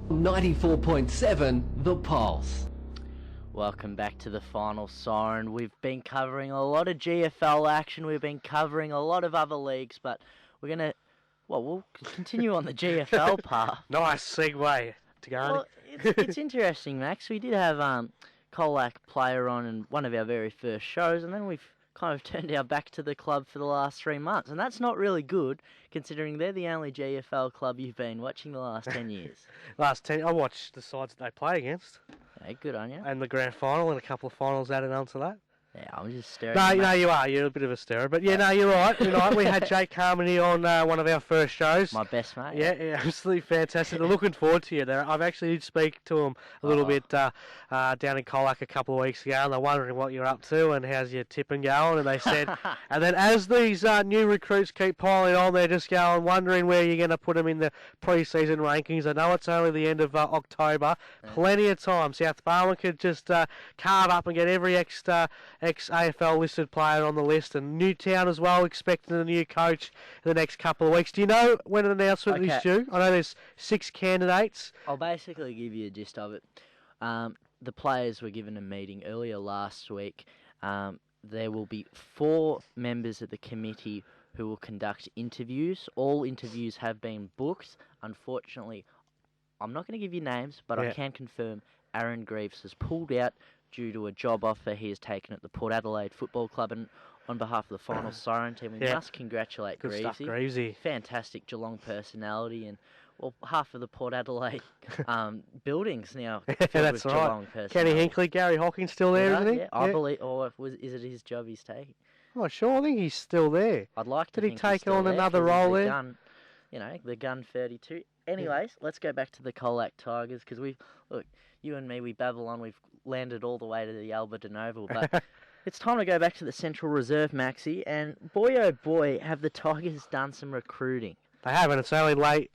94.7 The Pulse. Welcome back to the final Siren. We've been covering a lot of GFL action. We've been covering a lot of other leagues, but we'll continue on the GFL path. Nice segue, Tigani. Well, it's interesting, Max. We did have Colac player on in one of our very first shows, and then we've kind of turned our back to the club for the last 3 months, and that's not really good, considering they're the only GFL club you've been watching the last 10 years. I watched the sides that they play against. Hey, good on you. And the grand final and a couple of finals added on to that. Yeah, I'm just staring. No, you are. You're a bit of a stirrer. But yeah, no, you're right. We had Jake Harmony on one of our first shows. My best mate. Yeah, absolutely fantastic. I'm looking forward to you there. I've actually did speak to him a little bit down in Colac a couple of weeks ago, and they're wondering what you're up to and how's your tipping going. And they said, and then as these new recruits keep piling on, they're just going wondering where you're going to put them in the pre-season rankings. I know it's only the end of October. Yeah. Plenty of time. South Barwon could just carve up and get every ex-AFL listed player on the list, and Newtown as well, expecting a new coach in the next couple of weeks. Do you know when an announcement is due? I know there's 6 candidates. I'll basically give you a gist of it. The players were given a meeting earlier last week. There will be 4 members of the committee who will conduct interviews. All interviews have been booked. Unfortunately, I'm not going to give you names, but I can confirm Aaron Greaves has pulled out due to a job offer he has taken at the Port Adelaide Football Club, and on behalf of the final Siren team, we must congratulate Greavesy. Fantastic Geelong personality, and half of the Port Adelaide buildings now filled with Geelong personality. Kenny Hinkley, Gary Hawkins still there, isn't he? Yeah, I believe. Or is it his job he's taking? Oh, sure, I think he's still there. I'd like to. Did he take on another role there? Gun, the Gun 32. Anyways, let's go back to the Colac Tigers, because you and me, we babble on. We've landed all the way to the Alberton Oval, but it's time to go back to the Central Reserve, Maxi. And boy, oh boy, have the Tigers done some recruiting. They have, and it's only late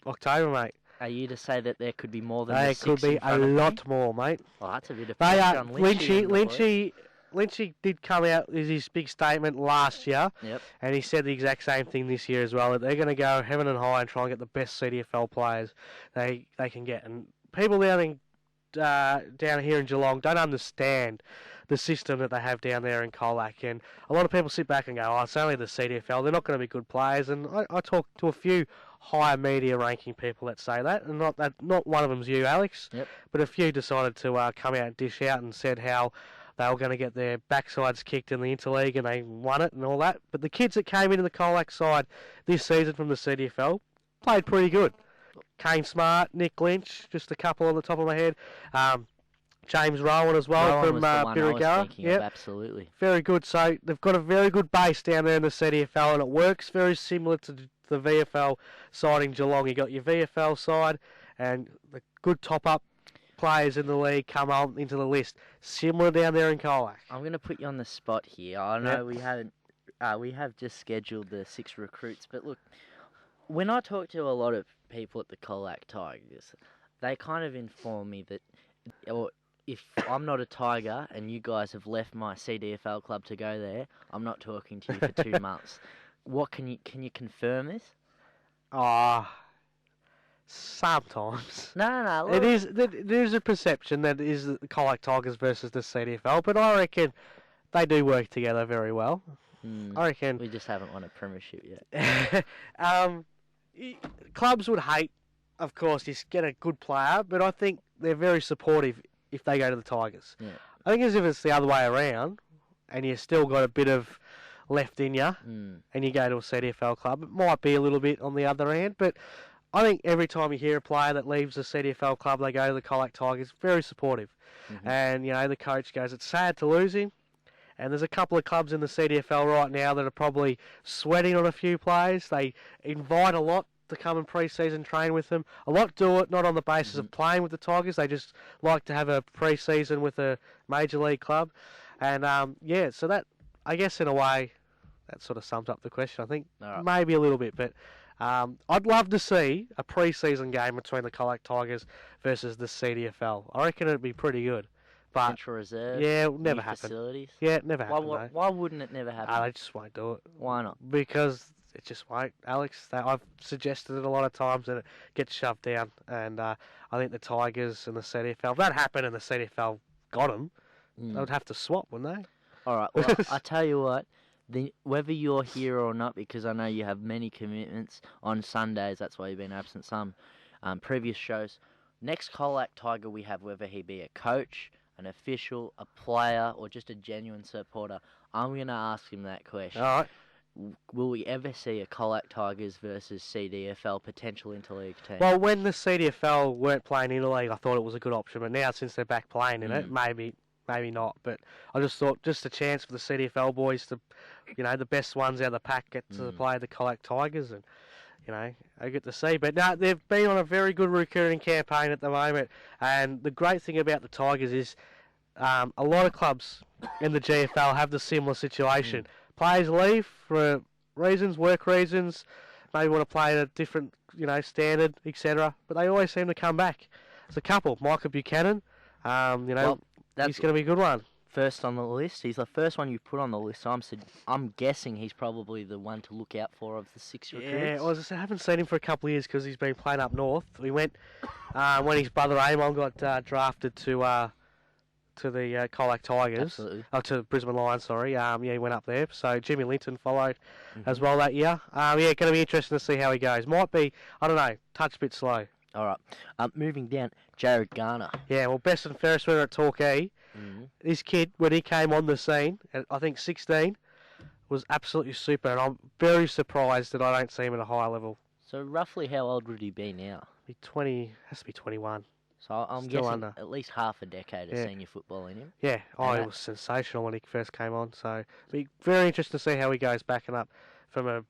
October, mate. Are you to say that there could be more than there could be a lot more, mate? Well, that's a bit of pressure on Lynchy did come out with his big statement last year, and he said the exact same thing this year as well, that they're going to go heaven and high and try and get the best CDFL players they can get. And people down here in Geelong don't understand the system that they have down there in Colac, and a lot of people sit back and go, it's only the CDFL, they're not going to be good players. And I talked to a few higher media ranking people that say that, and not one of them's you, Alex, but a few decided to come out and dish out and said how they were going to get their backsides kicked in the Interleague, and they won it and all that. But the kids that came into the Colac side this season from the CDFL played pretty good. Kane Smart, Nick Lynch, just a couple on the top of my head. James Rowan as well from Birregurra. Yeah, absolutely. Very good. So they've got a very good base down there in the CDFL, and it works very similar to the VFL side in Geelong. You got your VFL side, and the good top-up players in the league come on into the list. Similar down there in Colac. I'm going to put you on the spot here. I know we have just scheduled the 6 recruits, but look, when I talk to a lot of people at the Colac Tigers, they kind of inform me that, if I'm not a Tiger and you guys have left my CDFL club to go there, I'm not talking to you for 2 months. What can you confirm this? Sometimes. No. Look. There's a perception that it is the Colac Tigers versus the CDFL, but I reckon they do work together very well. I reckon we just haven't won a premiership yet. Clubs would hate, of course, just get a good player, but I think they're very supportive if they go to the Tigers. Yeah. I think as if it's the other way around, and you still got a bit of left in you, and you go to a CDFL club, it might be a little bit on the other end, but I think every time you hear a player that leaves a CDFL club, they go to the Colac Tigers, very supportive. And, the coach goes, it's sad to lose him. And there's a couple of clubs in the CDFL right now that are probably sweating on a few players. They invite a lot to come and pre-season train with them. A lot do it, not on the basis of playing with the Tigers. They just like to have a pre-season with a major league club. And, so that, I guess in a way, that sort of sums up the question, I think. Maybe a little bit, but I'd love to see a pre-season game between the Colac Tigers versus the CDFL. I reckon it'd be pretty good. But Central Reserve, yeah, it'll never happen. Facilities. Yeah, it never happen. Why wouldn't it never happen? They just won't do it. Why not? Because it just won't, Alex. I've suggested it a lot of times and it gets shoved down. And I think the Tigers and the CDFL, if that happened and the CDFL got them, they would have to swap, wouldn't they? All right. Well, I tell you what. Whether you're here or not, because I know you have many commitments on Sundays, that's why you've been absent some previous shows. Next Colac Tiger we have, whether he be a coach, an official, a player, or just a genuine supporter, I'm going to ask him that question. All right. Will we ever see a Colac Tigers versus CDFL potential interleague team? Well, when the CDFL weren't playing interleague, I thought it was a good option. But now, since they're back playing in it, maybe not. But I just thought just a chance for the CDFL boys to, the best ones out of the pack get to play the Colac Tigers and, I get to see. But no, they've been on a very good recruiting campaign at the moment. And the great thing about the Tigers is a lot of clubs in the GFL have the similar situation. Players leave for reasons, work reasons, maybe want to play at a different, standard, etc. But they always seem to come back. There's a couple. Michael Buchanan, he's going to be a good one. First on the list. He's the first one you put on the list. So I'm guessing he's probably the one to look out for of the 6 recruits. Yeah, well, I haven't seen him for a couple of years because he's been playing up north. He went when his brother Amon got drafted to the Colac Tigers. Absolutely. Oh, to Brisbane Lions, sorry. He went up there. So Jimmy Linton followed as well that year. Going to be interesting to see how he goes. Might be, I don't know, touch a bit slow. All right. Moving down, Jared Garner. Yeah, well, best and fairest winner at Torquay. This kid, when he came on the scene, at I think 16, was absolutely super. And I'm very surprised that I don't see him at a higher level. So roughly how old would he be now? Be 20, has to be 21. So I'm Still guessing under. at least half a decade of senior football in him. Yeah, it was sensational when he first came on. So be very interesting to see how he goes backing up from a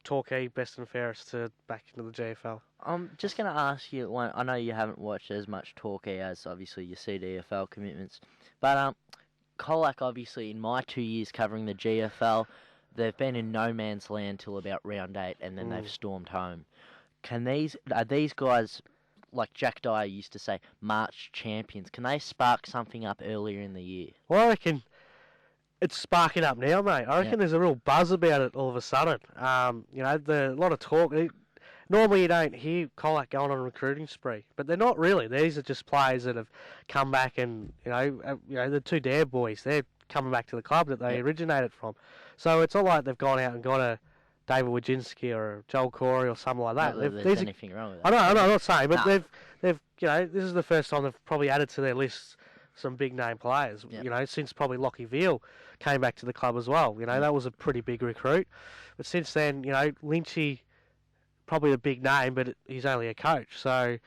Torquay best and fairest to back into the GFL. I'm just going to ask you one. I know you haven't watched as much Torquay as obviously your CDFL commitments, but Colac obviously in my 2 years covering the GFL, they've been in no man's land till about round 8, and then they've stormed home. Are these guys, like Jack Dyer used to say, March champions? Can they spark something up earlier in the year? Well, I reckon it's sparking up now, mate. I reckon there's a real buzz about it all of a sudden. A lot of talk. Normally you don't hear Colac going on a recruiting spree, but they're not really. These are just players that have come back and, the two Dare boys, they're coming back to the club that they originated from. So it's not like they've gone out and got a David Wojcinski or a Joel Corey or something like that. Not that there's anything wrong with that. I know, I'm not saying, but they've this is the first time they've probably added to their list some big name players, since probably Lockie Veal came back to the club as well. That was a pretty big recruit. But since then, Lynchy, probably a big name, but he's only a coach. So,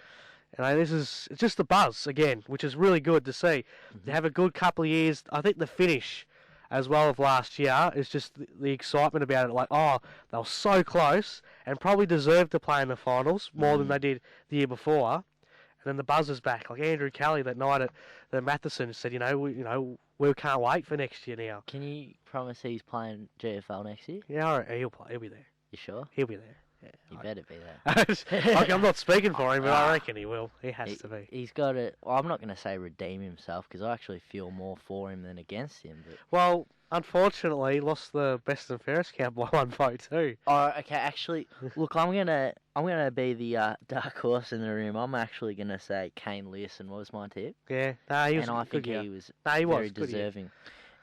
it's just the buzz again, which is really good to see. They have a good couple of years. I think the finish as well of last year is just the excitement about it. Like, they were so close and probably deserved to play in the finals more than they did the year before. And then the buzz is back. Like Andrew Kelly that night at the Matheson said, we can't wait for next year now. Can you promise he's playing GFL next year? Yeah, all right, he'll play. He'll be there. You sure? He'll be there. Yeah, you better be there. I'm not speaking for him, but I reckon he will. He has to be. He's got to. Well, I'm not going to say redeem himself because I actually feel more for him than against him. But well, unfortunately, he lost the best and fairest count by 1 vote too. Oh, okay. Actually, look, I'm gonna be the dark horse in the room. I'm actually gonna say Kane Learson was my tip. Yeah, he was. And I think good he was very was deserving.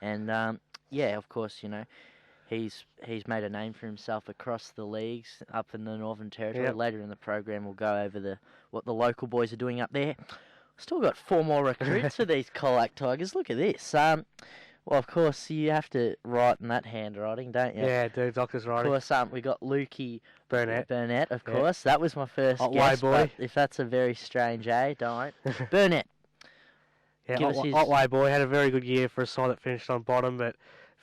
And of course, He's made a name for himself across the leagues up in the Northern Territory. Yep. Later in the program, we'll go over what the local boys are doing up there. Still got 4 more recruits for these Colac Tigers. Look at this. Well, of course, you have to write in that handwriting, don't you? Yeah, dude, doctor's writing. Of course, we got Lukey Burnett, of course. That was my first guess. Boy. But if that's a very strange A, don't. Burnett. Yeah, Otway boy had a very good year for a side that finished on bottom, but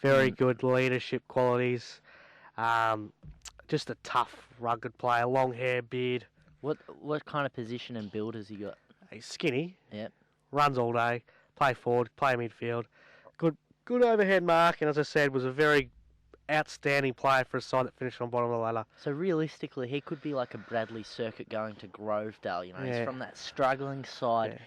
very good leadership qualities. Just a tough, rugged player. Long hair, beard. What kind of position and build has he got? He's skinny. Yep. Runs all day. Play forward. Play midfield. Good overhead mark, and as I said, was a very outstanding player for a side that finished on bottom of the ladder. So realistically, he could be like a Bradley Circuit going to Grovedale. He's from that struggling side. Yeah.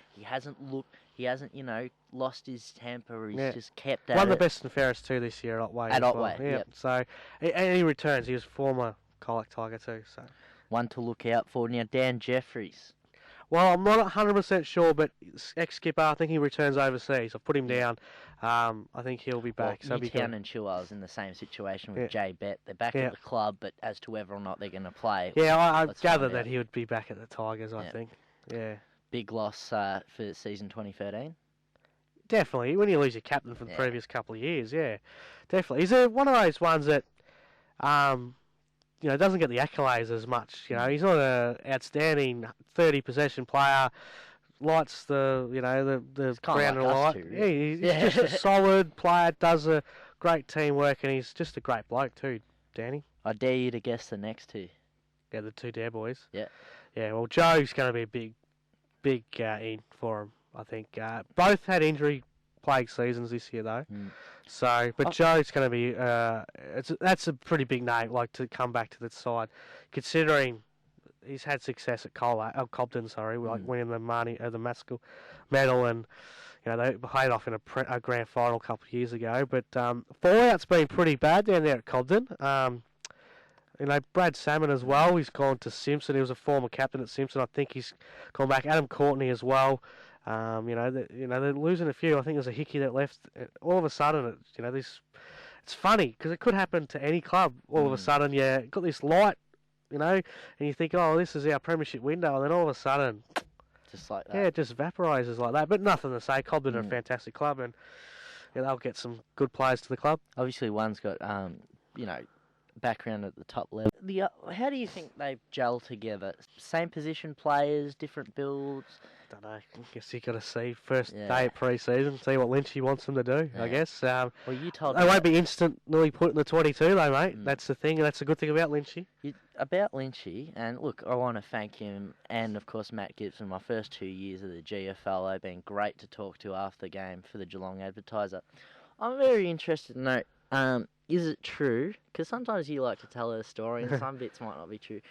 He hasn't, lost his temper. He's just kept at it. Won the best and fairest too this year at Otway. At Otway, yep. So, and he returns. He was former Colac Tiger too. So, One to look out for now, Dan Jeffries. well, I'm not 100% sure, but ex-skipper, I think he returns overseas. I've put him down. I think he'll be back. Well, So be Newtown good. and Chilwell's in the same situation with Yeah. Jay Bett. They're back at the club, but as to whether or not they're going to play, Yeah, I let's gather find that out. he would be back at the Tigers. I think. Yeah, Big loss for season 2013. definitely. When you lose your captain for the Yeah. previous couple of years, yeah, definitely. He's one of those ones that, doesn't get the accolades as much. You know, he's not an outstanding 30 possession player. Lights the kinda ground and like us light. two, Yeah, really. he's just a solid player. Does a great teamwork, and he's just a great bloke too, Danny. I dare you to guess the next two. Yeah, the two Dare boys. Yeah. Yeah, well, Joe's going to be a big in for him, I think. Both had injury-plagued seasons this year, though. Mm. So, but Oh. Joe's going to be. That's a pretty big name, like to come back to the side, considering he's had success at Cobden, like winning the Maskell medal, and they played off in a grand final a couple of years ago. But fallout's been pretty bad down there at Cobden. Brad Salmon as well. He's gone to Simpson. He was a former captain at Simpson. I think he's gone back. Adam Courtney as well. They're losing a few. I think there's a Hickey that left. All of a sudden, it's funny because it could happen to any club. All of a sudden, got this light, and you think, oh, this is our premiership window, and then all of a sudden, Just like that. it just vaporizes like that. But nothing to say. Cobden are a fantastic club, and they'll get some good players to the club. Obviously, one's got background at the top level. How do you think they gel together? Same position players, different builds. Don't know. I guess you got to see first Yeah. day of pre-season, see what Lynchy wants them to do. Yeah. I guess. Well, you told They me won't be instantly put in the 22 though, mate. Mm. That's the thing. That's the good thing about Lynchy. about Lynchy, and look, I want to thank him and of course Matt Gibson. My first 2 years of the GFL, they've been great to talk to after the game for the Geelong Advertiser. I'm very interested to know, is it true? Because sometimes you like to tell a story, and some bits might not be true.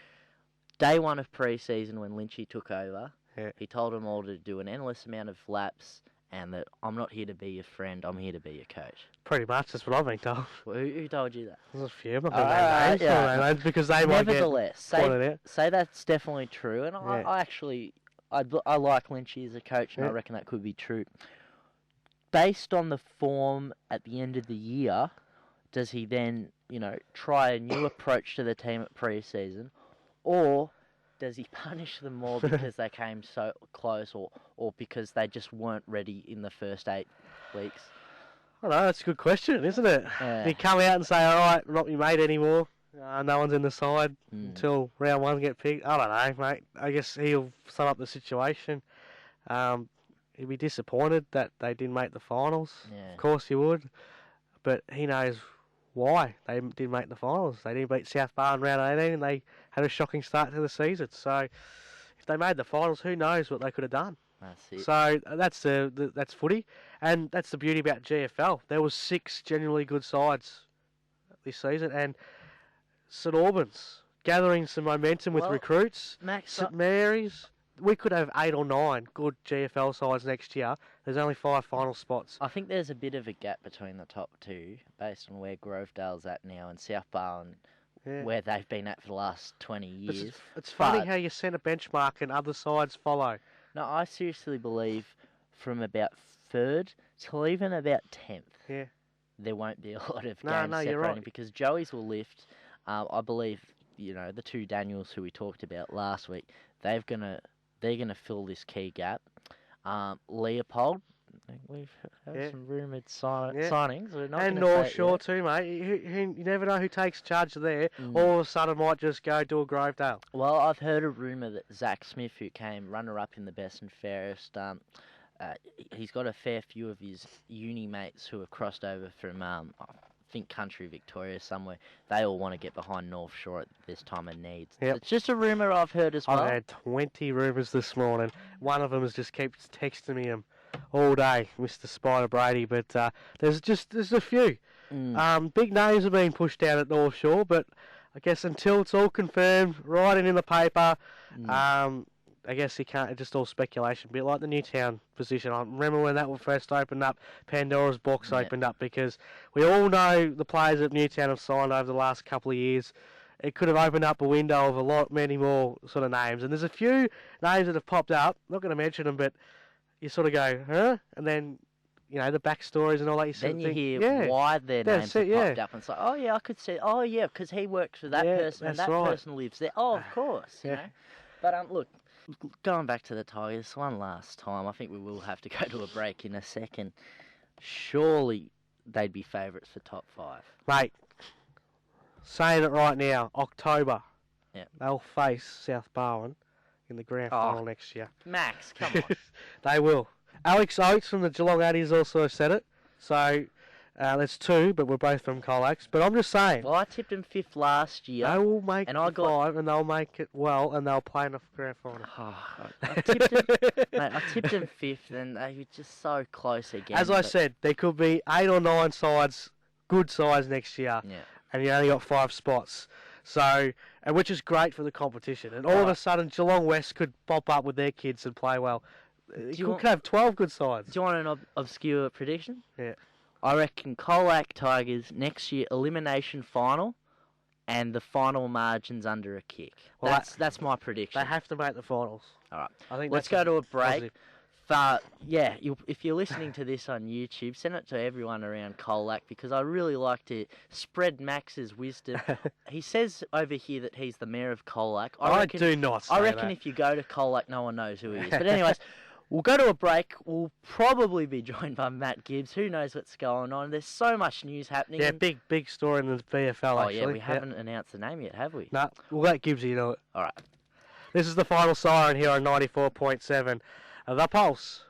Day one of pre-season when Lynchy took over. Yeah. He told them all to do an endless amount of laps and that I'm not here to be your friend, I'm here to be your coach. Pretty much. That's what I've been told. Well, who told you that? There's a few. I'm not Alright, going to yeah. name names because they might get Nevertheless, pointed out. say that's definitely true, and Yeah. I actually I like Lynchy as a coach, and I Yeah. reckon that could be true. Based on the form at the end of the year, does he then, try a new approach to the team at pre-season, or does he punish them more because they came so close, or because they just weren't ready in the first 8 weeks? I don't know. That's a good question, isn't it? Yeah. Did he come out and say, all right, I'm not your mate anymore? No one's in the side until round 1 get picked? I don't know, mate. I guess he'll sum up the situation. He'd be disappointed that they didn't make the finals. Yeah. Of course he would. But he knows why they didn't make the finals. They didn't beat South Bar in round 18 and they had a shocking start to the season. So if they made the finals, who knows what they could have done. That's it. So that's footy. And that's the beauty about GFL. There was 6 genuinely good sides this season. And St Albans gathering some momentum with Well, recruits. Max, St Mary's. We could have 8 or 9 good GFL sides next year. There's only 5 final spots. I think there's a bit of a gap between the top 2 based on where Grovedale's at now and South Bar and Yeah. where they've been at for the last 20 years. It's funny But- how you set a benchmark and other sides follow. No, I seriously believe from about 3rd till even about 10th, Yeah. there won't be a lot of No, games no, you're separating right. because Joey's will lift. I believe, the 2 Daniels who we talked about last week, they're gonna fill this key gap. Leopold, we've had Yeah. some rumoured signings. We're not And gonna say North it Shore yet. too, mate. You never know who takes charge there. Mm. All of a sudden might just go do a Grovedale. Well, I've heard a rumour that Zach Smith, who came runner-up in the best and fairest, he's got a fair few of his uni mates who have crossed over from, I think, country Victoria somewhere. They all want to get behind North Shore at this time of need. Yep. It's just a rumour I've heard as well. I've had 20 rumours this morning. One of them has just keeps texting me all day, Mr. Spider Brady. But there's a few. Big names are being pushed down at North Shore, but I guess until it's all confirmed, writing in the paper, I guess you can't. It's just all speculation, a bit like the Newtown position. I remember when that one first opened up, Pandora's box Yeah. opened up because we all know the players at Newtown have signed over the last couple of years. it could have opened up a window of many more sort of names. And there's a few names that have popped up. I'm not going to mention them, but you sort of go, huh? And then, the backstories and all that. Then you hear why their names have popped up, and it's like, oh yeah, I could see. Oh yeah, because he works for that person, and that person lives there. Oh, of course, you know. But look, going back to the Tigers one last time, I think we will have to go to a break in a second. Surely they'd be favourites for top 5. Mate, saying it right now, October. Yeah. They'll face South Barwon in the grand final next year. Max, come on. They will. Alex Oates from the Geelong Addies also said it. So that's 2, but we're both from Colacs. But I'm just saying. Well, I tipped them 5th last year. They will make it 5, and they'll make it well, and they'll play in the grand final. I tipped them 5th, and they were just so close again. As I said, there could be 8 or 9 sides, good sides next year. Yeah. And you only got 5 spots. So, which is great for the competition. And all of a sudden, Geelong West could pop up with their kids and play well. You could have 12 good sides. Do you want an obscure prediction? Yeah. I reckon Colac Tigers next year elimination final, and the final margin's under a kick. Well, that's my prediction. They have to make the finals. All right. I think let's go to a break. Positive. But yeah, if you're listening to this on YouTube, send it to everyone around Colac, because I really like to spread Max's wisdom. He says over here that he's the mayor of Colac. I do not say I reckon that. If you go to Colac, no one knows who he is. But anyways, we'll go to a break. We'll probably be joined by Matt Gibbs. Who knows what's going on? There's so much news happening. Yeah, big story in the VFL, actually. Oh, yeah, we haven't announced the name yet, have we? No, we'll let Gibbsy do it. All right. This is the final Siren here on 94.7. The Pulse.